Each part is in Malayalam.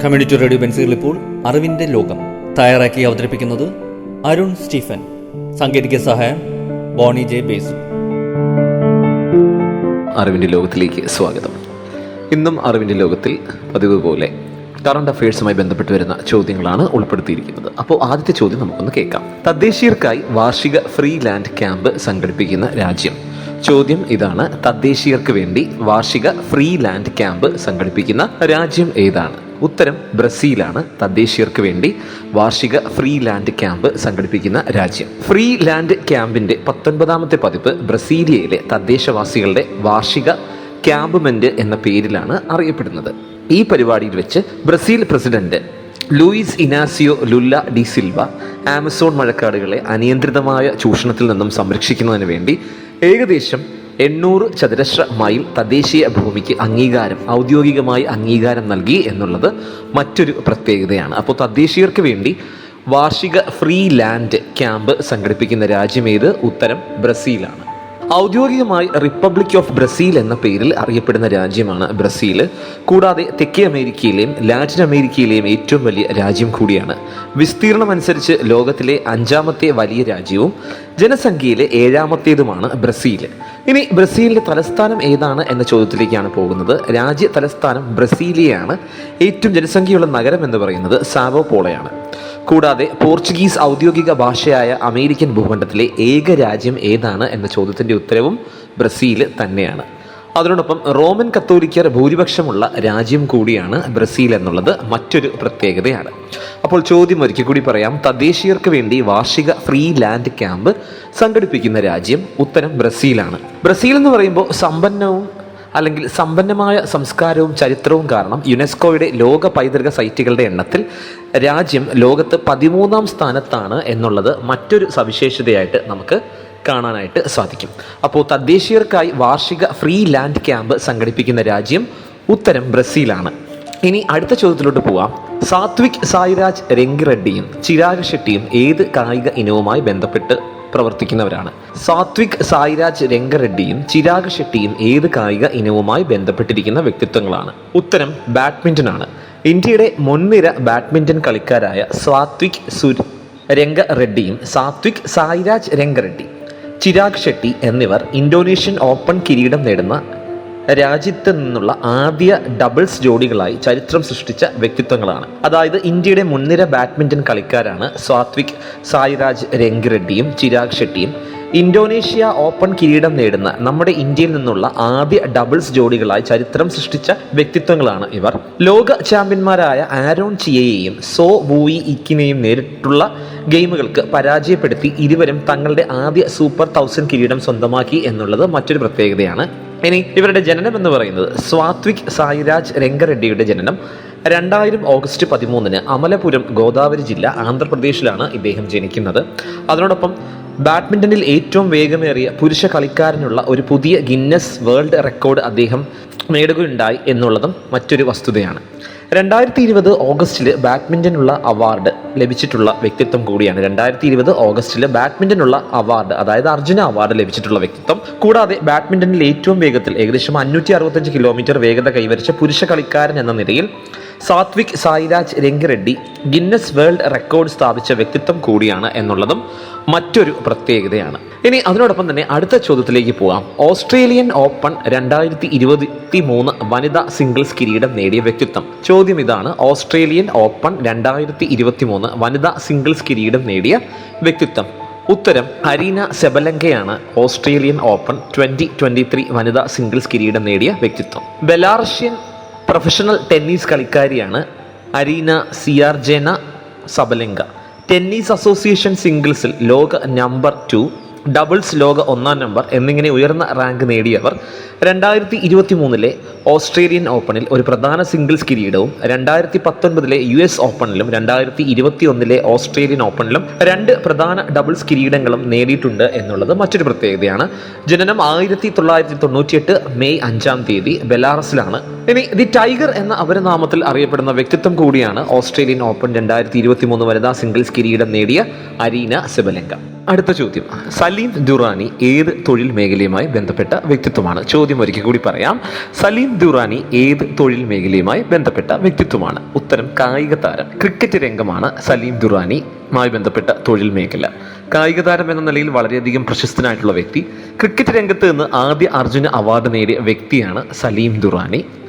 കമ്മ്യൂണിറ്റി റേഡിയോ ബെൻസിൽ ഇപ്പോൾ അറിവിൻ്റെ ലോകം തയ്യാറാക്കി അവതരിപ്പിക്കുന്നത് അരുൺ സ്റ്റീഫൻ. സാങ്കേതിക സഹായം ബോണി ജെ ബേസു. അറിവിൻ്റെ ലോകത്തിലേക്ക് സ്വാഗതം. ഇന്നും അറിവിൻ്റെ ലോകത്തിൽ പതിവ് പോലെ കറണ്ട് അഫയേഴ്സുമായി ബന്ധപ്പെട്ട് വരുന്ന ചോദ്യങ്ങളാണ് ഉൾപ്പെടുത്തിയിരിക്കുന്നത്. അപ്പോൾ ആദ്യത്തെ ചോദ്യം നമുക്കൊന്ന് കേൾക്കാം. തദ്ദേശീയർക്കായി വാർഷിക ഫ്രീ ലാൻഡ് ക്യാമ്പ് സംഘടിപ്പിക്കുന്ന രാജ്യം. ചോദ്യം ഇതാണ്: തദ്ദേശീയർക്ക് വേണ്ടി വാർഷിക ഫ്രീ ലാൻഡ് ക്യാമ്പ് സംഘടിപ്പിക്കുന്ന രാജ്യം ഏതാണ്? ഉത്തരം ബ്രസീലാണ്. തദ്ദേശീയർക്ക് വേണ്ടി വാർഷിക ഫ്രീ ലാൻഡ് ക്യാമ്പ് സംഘടിപ്പിക്കുന്ന രാജ്യം. ഫ്രീ ലാൻഡ് ക്യാമ്പിന്റെ 19ാമത്തെ പതിപ്പ് ബ്രസീലിയയിലെ തദ്ദേശവാസികളുടെ വാർഷിക ക്യാമ്പ്മെന്റ് എന്ന പേരിലാണ് അറിയപ്പെടുന്നത്. ഈ പരിപാടിയിൽ വെച്ച് Brazil president Luiz Inacio Lula da Silva Amazon മഴക്കാടുകളെ അനിയന്ത്രിതമായ ചൂഷണത്തിൽ നിന്നും സംരക്ഷിക്കുന്നതിന് വേണ്ടി ഏകദേശം 800 ചതുരശ്ര മൈൽ തദ്ദേശീയ ഭൂമിക്ക് ഔദ്യോഗികമായി അംഗീകാരം നൽകി എന്നുള്ളത് മറ്റൊരു പ്രത്യേകതയാണ്. അപ്പോൾ തദ്ദേശീയർക്ക് വേണ്ടി വാർഷിക ഫ്രീ ലാൻഡ് ക്യാമ്പ് സംഘടിപ്പിക്കുന്ന രാജ്യമേത്? ഉത്തരം ബ്രസീലാണ്. ഔദ്യോഗികമായി റിപ്പബ്ലിക് ഓഫ് ബ്രസീൽ എന്ന പേരിൽ അറിയപ്പെടുന്ന രാജ്യമാണ് ബ്രസീൽ. കൂടാതെ തെക്കേ അമേരിക്കയിലെയും ലാറ്റിൻ അമേരിക്കയിലെയും ഏറ്റവും വലിയ രാജ്യം കൂടിയാണ്. വിസ്തീർണം അനുസരിച്ച് ലോകത്തിലെ 5ാമത്തെ വലിയ രാജ്യവും ജനസംഖ്യയിലെ 7ാമത്തേതുമാണ് ബ്രസീൽ. ഇനി ബ്രസീലിന്റെ തലസ്ഥാനം ഏതാണ് എന്ന ചോദ്യത്തിലേക്കാണ് പോകുന്നത്. രാജ്യ തലസ്ഥാനം ബ്രസീലിയയാണ്. ഏറ്റവും ജനസംഖ്യയുള്ള നഗരം എന്ന് പറയുന്നത് സാവോ പോളയാണ്. കൂടാതെ പോർച്ചുഗീസ് ഔദ്യോഗിക ഭാഷയായ അമേരിക്കൻ ഭൂഖണ്ഡത്തിലെ ഏക രാജ്യം ഏതാണ് എന്ന ചോദ്യത്തിൻ്റെ ഉത്തരവും ബ്രസീൽ തന്നെയാണ്. അതിനോടൊപ്പം റോമൻ കത്തോലിക്കർ ഭൂരിപക്ഷമുള്ള രാജ്യം കൂടിയാണ് ബ്രസീൽ എന്നുള്ളത് മറ്റൊരു പ്രത്യേകതയാണ്. അപ്പോൾ ചോദ്യം ഒരിക്കൽ കൂടി പറയാം: തദ്ദേശീയർക്ക് വേണ്ടി വാർഷിക ഫ്രീ ലാൻഡ് ക്യാമ്പ് സംഘടിപ്പിക്കുന്ന രാജ്യം? ഉത്തരം ബ്രസീലാണ്. ബ്രസീൽ എന്ന് പറയുമ്പോൾ സമ്പന്നമായ സംസ്കാരവും ചരിത്രവും കാരണം യുനെസ്കോയുടെ ലോക പൈതൃക സൈറ്റുകളുടെ എണ്ണത്തിൽ രാജ്യം ലോകത്ത് 13ാം സ്ഥാനത്താണ് എന്നുള്ളത് മറ്റൊരു സവിശേഷതയായിട്ട് നമുക്ക് കാണാനായിട്ട് സാധിക്കും. അപ്പോൾ തദ്ദേശീയർക്കായി വാർഷിക ഫ്രീ ലാൻഡ് ക്യാമ്പ് സംഘടിപ്പിക്കുന്ന രാജ്യം? ഉത്തരം ബ്രസീലാണ്. ഇനി അടുത്ത ചോദ്യത്തിലോട്ട് പോവാം. സാത്വിക് സായിരാജ് രംഗിറെഡ്ഡിയും ചിരാഗ് ഷെട്ടിയും ഏത് കായിക ഇനവുമായി ബന്ധപ്പെട്ട് പ്രവർത്തിക്കുന്നവരാണ്? സാത്വിക് സായിരാജ് രംഗറെഡ്ഡിയും ചിരാഗ് ഷെട്ടിയും ഏത് കായിക ഇനവുമായി ബന്ധപ്പെട്ടിരിക്കുന്ന വ്യക്തിത്വങ്ങളാണ്? ഉത്തരം ബാഡ്മിൻ്റൺ ആണ്. ഇന്ത്യയുടെ മുൻനിര ബാഡ്മിൻ്റൺ കളിക്കാരായ സാത്വിക് രംഗറെഡ്ഡിയും സാത്വിക് സായിരാജ് രംഗറെഡ്ഡി, ചിരാഗ് ഷെട്ടി എന്നിവർ ഇന്തോനേഷ്യൻ ഓപ്പൺ കിരീടം നേടുന്ന രാജ്യത്ത് നിന്നുള്ള ആദ്യ ഡബിൾസ് ജോഡികളായി ചരിത്രം സൃഷ്ടിച്ച വ്യക്തിത്വങ്ങളാണ്. അതായത് ഇന്ത്യയുടെ മുൻനിര ബാഡ്മിൻ്റൺ കളിക്കാരാണ് സാത്വിക് സായിരാജ് രംഗിറെഡ്ഡിയും ചിരാഗ് ഷെട്ടിയും. ഇന്തോനേഷ്യ ഓപ്പൺ കിരീടം നേടുന്ന നമ്മുടെ ഇന്ത്യയിൽ നിന്നുള്ള ആദ്യ ഡബിൾസ് ജോഡികളായി ചരിത്രം സൃഷ്ടിച്ച വ്യക്തിത്വങ്ങളാണ് ഇവർ. ലോക ചാമ്പ്യന്മാരായ ആരോൺ ചിയയെയും സോ വൂയി ഇക്കിനെയും നേരിട്ടുള്ള ഗെയിമുകൾക്ക് പരാജയപ്പെടുത്തി ഇരുവരും തങ്ങളുടെ ആദ്യ സൂപ്പർ 1000 കിരീടം സ്വന്തമാക്കി എന്നുള്ളത് മറ്റൊരു പ്രത്യേകതയാണ്. ഇനി ഇവരുടെ ജനനം എന്ന് പറയുന്നത് സാത്വിക് സായിരാജ് രംഗറെഡ്ഡിയുടെ ജനനം 2000 ഓഗസ്റ്റ് 13 അമലപുരം, ഗോദാവരി ജില്ല, ആന്ധ്രാപ്രദേശിലാണ് ഇദ്ദേഹം ജനിക്കുന്നത്. അതിനോടൊപ്പം ബാഡ്മിൻ്റണിൽ ഏറ്റവും വേഗമേറിയ പുരുഷ കളിക്കാരനുള്ള ഒരു പുതിയ ഗിന്നസ് വേൾഡ് റെക്കോർഡ് അദ്ദേഹം നേടുകയുണ്ടായി എന്നുള്ളതും മറ്റൊരു വസ്തുതയാണ്. 2020 ഓഗസ്റ്റിൽ ബാഡ്മിൻ്റനുള്ള അവാർഡ് ലഭിച്ചിട്ടുള്ള വ്യക്തിത്വം കൂടിയാണ്. 2020 ഓഗസ്റ്റിൽ ബാഡ്മിൻ്റനുള്ള അവാർഡ്, അതായത് അർജുന അവാർഡ് ലഭിച്ചിട്ടുള്ള വ്യക്തിത്വം. കൂടാതെ ബാഡ്മിൻ്റണിൽ ഏറ്റവും വേഗത്തിൽ ഏകദേശം 565 കിലോമീറ്റർ വേഗത കൈവരിച്ച പുരുഷ കളിക്കാരൻ എന്ന നിലയിൽ Satwik Sairaj Rankireddy Guinness world record സ്ഥാപിച്ച വ്യക്തിത്വം കൂടിയാണ് എന്നുള്ളതും മറ്റൊരു പ്രത്യേകതയാണ്. ഇനി അതിനോടൊപ്പം തന്നെ അടുത്ത ചോദ്യത്തിലേക്ക് പോകാം. ഓസ്ട്രേലിയൻ ഓപ്പൺ 2023 വനിതാ സിംഗിൾസ് കിരീടം നേടിയ വ്യക്തിത്വം. ചോദ്യം ഇതാണ്: ഓസ്ട്രേലിയൻ ഓപ്പൺ 2023 വനിതാ സിംഗിൾസ് കിരീടം നേടിയ വ്യക്തിത്വം? ഉത്തരം അരീന സെബലങ്കയാണ്. ഓസ്ട്രേലിയൻ ഓപ്പൺ 2023 വനിതാ സിംഗിൾസ് കിരീടം നേടിയ വ്യക്തിത്വം. ബെലാറഷ്യൻ പ്രൊഫഷണൽ ടെന്നീസ് കളിക്കാരിയാണ് Aryna Siarhiejeuna Sabalenka. Tennis association സിംഗിൾസിൽ ലോക നമ്പർ 2, ഡബിൾസ് ലോക 1-ാം നമ്പർ എന്നിങ്ങനെ ഉയർന്ന റാങ്ക് നേടിയവർ 2023 ഓസ്ട്രേലിയൻ ഓപ്പണിൽ ഒരു പ്രധാന സിംഗിൾസ് കിരീടവും 2019 US ഓപ്പണിലും 2021 ഓസ്ട്രേലിയൻ ഓപ്പണിലും 2 പ്രധാന ഡബിൾസ് കിരീടങ്ങളും നേടിയിട്ടുണ്ട് എന്നുള്ളത് മറ്റൊരു പ്രത്യേകതയാണ്. ജനനം 1998 മെയ് 5 ബെലാറസിലാണ്. ഇനി ദി ടൈഗർ എന്ന അപരനാമത്തിൽ അറിയപ്പെടുന്ന വ്യക്തിത്വം കൂടിയാണ് ഓസ്ട്രേലിയൻ ഓപ്പൺ 2023 വനിതാ സിംഗിൾസ് കിരീടം നേടിയ അരീന സെബലെങ്ക. അടുത്ത ചോദ്യം, സലീം ദുറാനി ഏത് തൊഴിൽ മേഖലയുമായി ബന്ധപ്പെട്ട വ്യക്തിത്വമാണ്? ചോദ്യം ഒരിക്കൽ കൂടി പറയാം. സലീം ദുറാനി ഏത് തൊഴിൽ മേഖലയുമായി ബന്ധപ്പെട്ട വ്യക്തിത്വമാണ്? ഉത്തരം കായിക താരം. ക്രിക്കറ്റ് രംഗമാണ് സലീം ദുറാനിയുമായി ബന്ധപ്പെട്ട തൊഴിൽ മേഖല. കായിക താരം എന്ന നിലയിൽ വളരെയധികം പ്രശസ്തനായിട്ടുള്ള വ്യക്തി. ക്രിക്കറ്റ് രംഗത്ത് നിന്ന് ആദ്യ അർജുന അവാർഡ് നേടിയ വ്യക്തിയാണ് സലീം ദുറാനി.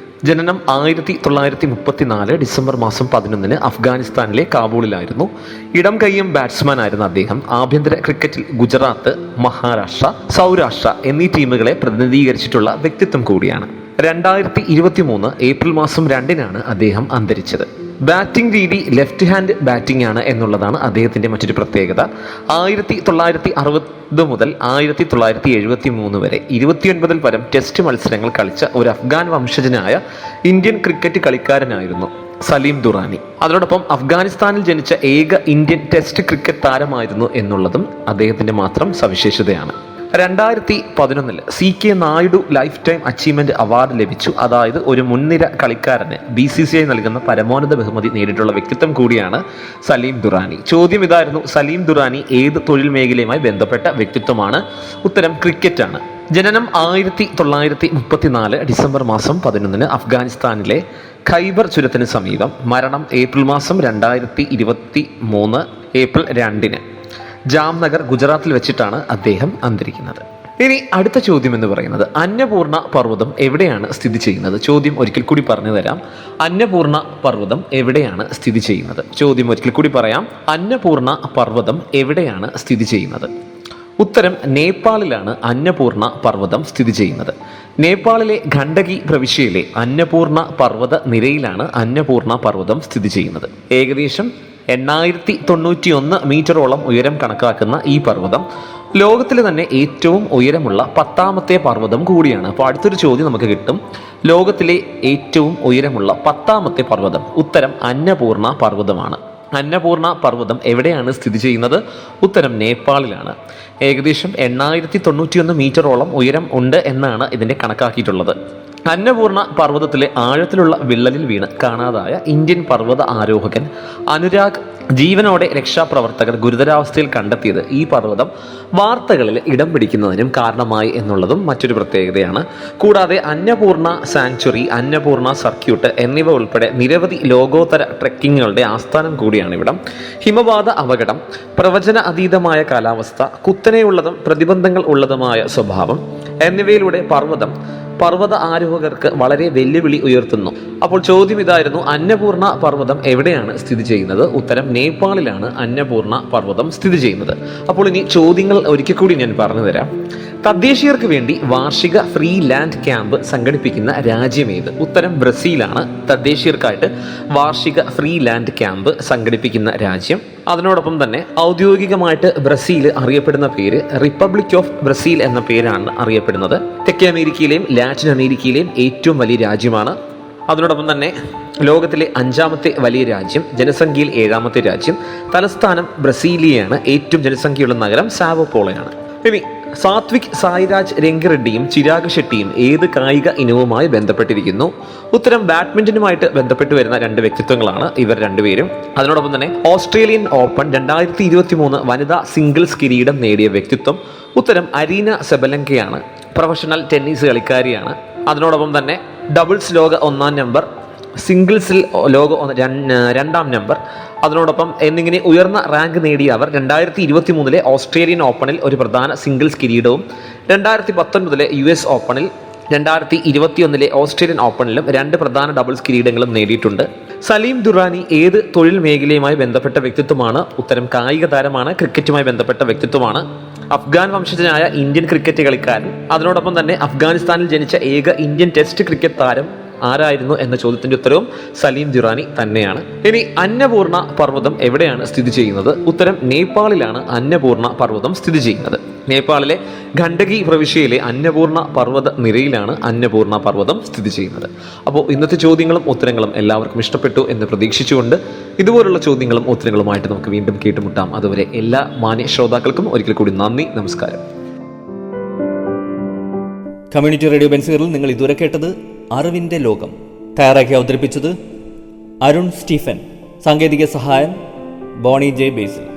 ജനനം 1934 ഡിസംബർ മാസം 11 അഫ്ഗാനിസ്ഥാനിലെ കാബൂളിലായിരുന്നു. ഇടം കൈയും ബാറ്റ്സ്മാൻ ആയിരുന്ന അദ്ദേഹം ആഭ്യന്തര ക്രിക്കറ്റിൽ ഗുജറാത്ത്, മഹാരാഷ്ട്ര, സൗരാഷ്ട്ര എന്നീ ടീമുകളെ പ്രതിനിധീകരിച്ചിട്ടുള്ള വ്യക്തിത്വം കൂടിയാണ്. 2023 ഏപ്രിൽ മാസം 2 അദ്ദേഹം അന്തരിച്ചത്. ബാറ്റിംഗ് രീതി ലെഫ്റ്റ് ഹാൻഡ് ബാറ്റിംഗ് ആണ് എന്നുള്ളതാണ് അദ്ദേഹത്തിന്റെ മറ്റൊരു പ്രത്യേകത. 1960 മുതൽ 1973 വരെ 29 പരം ടെസ്റ്റ് മത്സരങ്ങൾ കളിച്ച ഒരു അഫ്ഗാൻ വംശജനായ ഇന്ത്യൻ ക്രിക്കറ്റ് കളിക്കാരനായിരുന്നു സലീം ദുറാനി. അതോടൊപ്പം അഫ്ഗാനിസ്ഥാനിൽ ജനിച്ച ഏക ഇന്ത്യൻ ടെസ്റ്റ് ക്രിക്കറ്റ് താരമായിരുന്നു എന്നുള്ളതും അദ്ദേഹത്തിന്റെ മാത്രം സവിശേഷതയാണ്. 2011 CK Naidu life time achievement award ലഭിച്ചു. അതായത് ഒരു മുൻനിര കളിക്കാരന് BCCI നൽകുന്ന പരമോന്നത ബഹുമതി നേടിയിട്ടുള്ള വ്യക്തിത്വം കൂടിയാണ് സലീം ദുറാനി. ചോദ്യം ഇതായിരുന്നു, സലീം ദുറാനി ഏത് തൊഴിൽ മേഖലയുമായി ബന്ധപ്പെട്ട വ്യക്തിത്വമാണ്? ഉത്തരം ക്രിക്കറ്റ് ആണ്. ജനനം 1934 ഡിസംബർ മാസം 11 അഫ്ഗാനിസ്ഥാനിലെ ഖൈബർ ചുരത്തിന് സമീപം. മരണം ഏപ്രിൽ മാസം 2023 ഏപ്രിൽ 2 ജാംനഗർ, ഗുജറാത്തിൽ വെച്ചിട്ടാണ് അദ്ദേഹം അന്തരിക്കുന്നത്. ഇനി അടുത്ത ചോദ്യം എന്ന് പറയുന്നത്, അന്നപൂർണ പർവ്വതം എവിടെയാണ് സ്ഥിതി ചെയ്യുന്നത്? ചോദ്യം ഒരിക്കൽ കൂടി പറഞ്ഞു തരാം. അന്നപൂർണ പർവ്വതം എവിടെയാണ് സ്ഥിതി ചെയ്യുന്നത്? ചോദ്യം ഒരിക്കൽ കൂടി പറയാം. അന്നപൂർണ പർവ്വതം എവിടെയാണ് സ്ഥിതി ചെയ്യുന്നത്? ഉത്തരം നേപ്പാളിലാണ് അന്നപൂർണ പർവ്വതം സ്ഥിതി ചെയ്യുന്നത്. നേപ്പാളിലെ ഖണ്ഡകി പ്രവിശ്യയിലെ അന്നപൂർണ പർവ്വത നിരയിലാണ് അന്നപൂർണ പർവ്വതം സ്ഥിതി ചെയ്യുന്നത്. ഏകദേശം 8091 മീറ്ററോളം ഉയരം കണക്കാക്കുന്ന ഈ പർവ്വതം ലോകത്തിലെ തന്നെ ഏറ്റവും ഉയരമുള്ള 10ാമത്തെ പർവ്വതം കൂടിയാണ്. അപ്പോൾ അടുത്തൊരു ചോദ്യം നമുക്ക് കിട്ടും, ലോകത്തിലെ ഏറ്റവും ഉയരമുള്ള 10ാമത്തെ പർവ്വതം? ഉത്തരം അന്നപൂർണ പർവ്വതമാണ്. അന്നപൂർണ പർവ്വതം എവിടെയാണ് സ്ഥിതി ചെയ്യുന്നത്? ഉത്തരം നേപ്പാളിലാണ്. ഏകദേശം 8091 മീറ്ററോളം ഉയരം ഉണ്ട് എന്നാണ് ഇതിൻ്റെ കണക്കാക്കിയിട്ടുള്ളത്. അന്നപൂർണ പർവ്വതത്തിലെ ആഴത്തിലുള്ള വിള്ളലിൽ വീണ് കാണാതായ ഇന്ത്യൻ പർവ്വത ആരോഹകൻ അനുരാഗ് ജീവനോടെ രക്ഷാപ്രവർത്തകർ ഗുരുതരാവസ്ഥയിൽ കണ്ടെത്തിയത് ഈ പർവ്വതം വാർത്തകളിൽ ഇടം പിടിക്കുന്നതിനും കാരണമായി എന്നുള്ളതും മറ്റൊരു പ്രത്യേകതയാണ്. കൂടാതെ അന്നപൂർണ സാങ്ച്വറി, അന്നപൂർണ സർക്യൂട്ട് എന്നിവ ഉൾപ്പെടെ നിരവധി ലോകോത്തര ട്രെക്കിങ്ങുകളുടെ ആസ്ഥാനം കൂടിയാണ് ഇവിടം. ഹിമപാത അപകടം, പ്രവചന അതീതമായ കാലാവസ്ഥ, കുത്തനെയുള്ളതും പ്രതിബന്ധങ്ങൾ ഉള്ളതുമായ സ്വഭാവം എന്നിവയിലൂടെ പർവ്വത ആരോഹകർക്ക് വളരെ വെല്ലുവിളി ഉയർത്തുന്നു. അപ്പോൾ ചോദ്യം ഇതായിരുന്നു, അന്നപൂർണ പർവ്വതം എവിടെയാണ് സ്ഥിതി ചെയ്യുന്നത്? ഉത്തരം നേപ്പാളിലാണ് അന്നപൂർണ പർവ്വതം സ്ഥിതി ചെയ്യുന്നത്. അപ്പോൾ ഇനി ചോദ്യങ്ങൾ ഒരിക്കൽ കൂടി ഞാൻ പറഞ്ഞു തരാം. തദ്ദേശീയർക്ക് വേണ്ടി വാർഷിക ഫ്രീ ലാൻഡ് ക്യാമ്പ് സംഘടിപ്പിക്കുന്ന രാജ്യമേത്? ഉത്തരം ബ്രസീലാണ്. തദ്ദേശീയർക്കായിട്ട് വാർഷിക ഫ്രീ ലാൻഡ് ക്യാമ്പ് സംഘടിപ്പിക്കുന്ന രാജ്യം. അതിനോടൊപ്പം തന്നെ ഔദ്യോഗികമായിട്ട് ബ്രസീൽ അറിയപ്പെടുന്ന പേര് റിപ്പബ്ലിക് ഓഫ് ബ്രസീൽ എന്ന പേരാണ് അറിയപ്പെടുന്നത്. തെക്കേ അമേരിക്കയിലെയും ലാറ്റിൻ അമേരിക്കയിലെയും ഏറ്റവും വലിയ രാജ്യമാണ്. അതിനോടൊപ്പം തന്നെ ലോകത്തിലെ 5ാമത്തെ വലിയ രാജ്യം, ജനസംഖ്യയിൽ 7ാമത്തെ രാജ്യം. തലസ്ഥാനം ബ്രസീലിയയാണ്. ഏറ്റവും ജനസംഖ്യയുള്ള നഗരം സാവോ പോളോയാണ്. ഇനി സാത്വിക് സായിരാജ് രംഗിറെഡ്ഡിയും ചിരാഗ് ഷെട്ടിയും ഏത് കായിക ഇനവുമായി ബന്ധപ്പെട്ടിരിക്കുന്നു? ഉത്തരം ബാഡ്മിന്റനുമായിട്ട് ബന്ധപ്പെട്ട് വരുന്ന 2 വ്യക്തിത്വങ്ങളാണ് ഇവർ രണ്ടുപേരും. അതിനോടൊപ്പം തന്നെ ഓസ്ട്രേലിയൻ ഓപ്പൺ 2023 വനിതാ സിംഗിൾസ് കിരീടം നേടിയ വ്യക്തിത്വം? ഉത്തരം അരീന സെബലെങ്കയാണ്. പ്രൊഫഷണൽ ടെന്നീസ് കളിക്കാരിയാണ്. അതിനോടൊപ്പം തന്നെ ഡബിൾസ് ലോക 1ാം നമ്പർ, സിംഗിൾസിൽ ലോക 2ാം നമ്പർ, അതിനോടൊപ്പം എന്നിങ്ങനെ ഉയർന്ന റാങ്ക് നേടിയ അവർ 2023 ഓസ്ട്രേലിയൻ ഓപ്പണിൽ ഒരു പ്രധാന സിംഗിൾസ് കിരീടവും 2019 US ഓപ്പണിൽ 2021 ഓസ്ട്രേലിയൻ ഓപ്പണിലും 2 പ്രധാന ഡബിൾസ് കിരീടങ്ങളും നേടിയിട്ടുണ്ട്. സലീം ദുറാനി ഏത് തൊഴിൽ മേഖലയുമായി ബന്ധപ്പെട്ട വ്യക്തിത്വമാണ്? ഉത്തരം കായിക താരമാണ്. ക്രിക്കറ്റുമായി ബന്ധപ്പെട്ട വ്യക്തിത്വമാണ്. അഫ്ഗാൻ വംശജനായ ഇന്ത്യൻ ക്രിക്കറ്റ് കളിക്കാരൻ. അതിനോടൊപ്പം തന്നെ അഫ്ഗാനിസ്ഥാനിൽ ജനിച്ച ഏക ഇന്ത്യൻ ടെസ്റ്റ് ക്രിക്കറ്റ് താരം ആരായിരുന്നു എന്ന ചോദ്യത്തിന്റെ ഉത്തരവും സലീം ദുറാനി തന്നെയാണ്. ഇനി അന്നപൂർണ പർവ്വതം എവിടെയാണ് സ്ഥിതി ചെയ്യുന്നത്? ഉത്തരം നേപ്പാളിലാണ് അന്നപൂർണ പർവ്വതം സ്ഥിതി ചെയ്യുന്നത്. നേപ്പാളിലെ ഖണ്ഡകി പ്രവിശ്യയിലെ അന്നപൂർണ പർവ്വത നിരയിലാണ് അന്നപൂർണ പർവ്വതം സ്ഥിതി ചെയ്യുന്നത്. അപ്പോൾ ഇന്നത്തെ ചോദ്യങ്ങളും ഉത്തരങ്ങളും എല്ലാവർക്കും ഇഷ്ടപ്പെട്ടു എന്ന് പ്രതീക്ഷിച്ചുകൊണ്ട് ഇതുപോലുള്ള ചോദ്യങ്ങളും ഉത്തരങ്ങളുമായിട്ട് നമുക്ക് വീണ്ടും കേട്ടുമുട്ടാം. അതുവരെ എല്ലാ മാന്യ ശ്രോതാക്കൾക്കും ഒരിക്കൽ കൂടി നന്ദി, നമസ്കാരം. കമ്മ്യൂണിറ്റി റേഡിയോ ബെൻസിയറിൽ നിങ്ങൾ ഇതുവരെ കേട്ടത് അറിവിൻ്റെ ലോകം. തയ്യാറാക്കി അവതരിപ്പിച്ചത് അരുൺ സ്റ്റീഫൻ. സാങ്കേതിക സഹായം ബോണി ജെ ബേസിൽ.